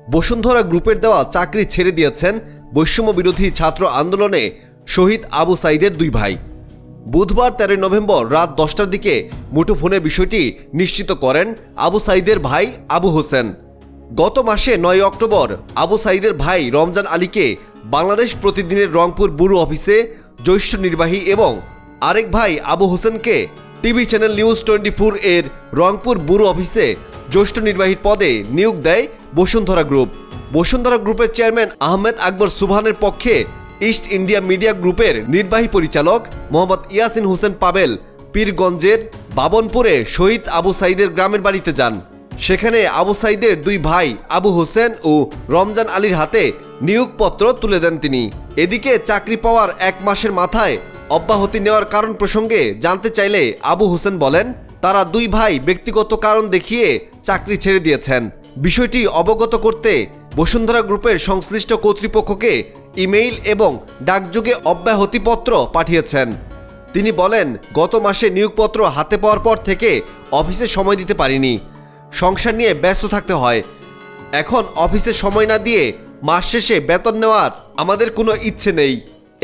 বসুন্ধরা গ্রুপের দেওয়া চাকরি ছেড়ে দিয়েছেন বৈষম্য বিরোধী ছাত্র আন্দোলনে শহীদ আবু সাঈদের দুই ভাই। বুধবার 13 নভেম্বর রাত 10টার দিকে মুঠোফোনে বিষয়টি নিশ্চিত করেন আবু সাঈদের ভাই আবু হোসেন। গত মাসে 9 অক্টোবর আবু সাঈদের ভাই রমজান আলীকে বাংলাদেশ প্রতিদিনের রংপুর ব্যুরো অফিসে জ্যেষ্ঠ নির্বাহী এবং আরেক ভাই আবু হোসেনকে টিভি চ্যানেল নিউজ 24 এর রংপুর ব্যুরো অফিসে জ্যেষ্ঠ নির্বাহীর পদে নিয়োগ দেয় বসুন্ধরা গ্রুপ। বসুন্ধরা গ্রুপের চেয়ারম্যান আহমেদ আকবর সুবহানের পক্ষে ইস্ট ইন্ডিয়া মিডিয়া গ্রুপের নির্বাহী পরিচালক মোহাম্মদ ইয়াসিন হোসেন পাবেল পীরগঞ্জের বাবনপুরে শহীদ আবু সাঈদের গ্রামের বাড়িতে যান। সেখানে আবু সাঈদের দুই ভাই আবু হোসেন ও রমজান আলীর হাতে নিয়োগপত্র তুলে দেন তিনি। এদিকে চাকরি পাওয়ার 1 মাসের মাথায় অব্যাহতি নেওয়ার কারণ প্রসঙ্গে জানতে চাইলে আবু হোসেন বলেন, তারা দুই ভাই ব্যক্তিগত কারণ দেখিয়ে চাকরি ছেড়ে দিয়েছেন। বিষয়টি অবগত করতে বসুন্ধরা গ্রুপের সংশ্লিষ্ট কর্তৃপক্ষকে ইমেইল এবং ডাকযোগে অব্যাহতিপত্র পাঠিয়েছেন। তিনি বলেন, গত মাসে নিয়োগপত্র হাতে পাওয়ার পর থেকে অফিসে সময় দিতে পারিনি, সংসার নিয়ে ব্যস্ত থাকতে হয়। এখন অফিসে সময় না দিয়ে মাস শেষে বেতন নেওয়ার আমাদের কোনো ইচ্ছে নেই,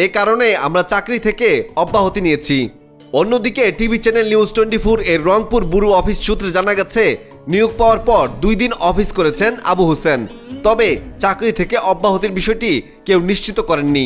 এ কারণে আমরা চাকরি থেকে অব্যাহতি নিয়েছি। অন্যদিকে টিভি চ্যানেল নিউজ 24 এর রংপুর ব্যুরো অফিস সূত্রে জানা গেছে, নিয়োগ পাওয়ার পর 2 দিন অফিস করেছেন আবু হোসেন, তবে চাকরি থেকে অব্যাহতির বিষয়টি কেউ নিশ্চিত করেননি।